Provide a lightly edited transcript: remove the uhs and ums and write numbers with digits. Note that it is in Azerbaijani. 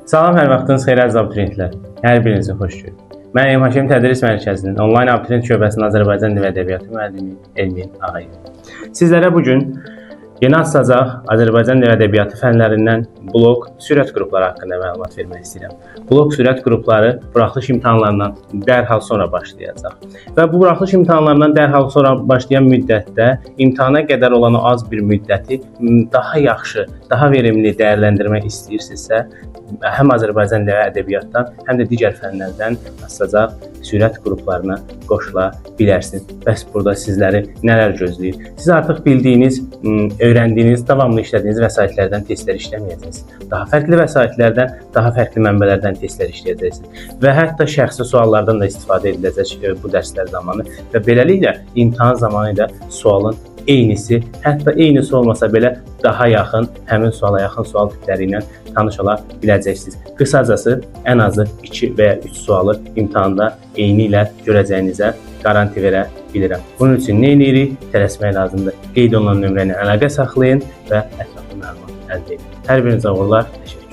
Salam, hər vaxtınız xeyir əziz abituriyentlər. Hər birinizi xoş gördük. Mən Eym Haşim Tədris Mərkəzinin onlayn abituriyent şöbəsinin Azərbaycan dili və ədəbiyyatı müəllimi Elmin Ağayev. Sizlərə bugün yeni açılacaq Azərbaycan dili və ədəbiyyatı fənlərindən blok sürət qrupları haqqında məlumat vermək istəyirəm. Blok sürət qrupları buraxılış imtahanlarından dərhal sonra başlayacaq. Və bu buraxılış imtahanlarından dərhal sonra başlayan müddətdə imtahana qədər olan o az bir müddəti daha yaxşı, daha verimli dəyərləndirmək istəyirsinizsə, həm Azərbaycan dili və ədəbiyyatdan, həm də digər fənlərdən açılacaq sürət qruplarına qoşula bilərsiniz. Bəs burada sizləri nələr gözləyir? Siz artıq bildiyiniz, öyrəndiyiniz, davamlı işlədiyiniz vəsaitlərdən testlər işləməyəcəksiniz. Daha fərqli vəsaitlərdən, daha fərqli mənbələrdən testlər işləyəcəksiniz. Və hətta şəxsi suallardan da istifadə ediləcək bu dərslər zamanı və beləliklə imtahan zamanı da sualın eynisi, hətta eynisi olmasa belə daha yaxın, həmin suala yaxın sual tipləri ilə tanış ola biləcəksiniz. Qısacası, ən azı 2 və ya 3 sualı imtahanda eyni ilə görəcəyinizə garanti verə bilirəm. Bunun üçün nə edirik? Tələsmək lazımdır. Qeyd olunan nömrəni əlaqə saxlayın və ətraflı məlumat əldə edin. Hər birinizə uğurlar. Təşəkkür.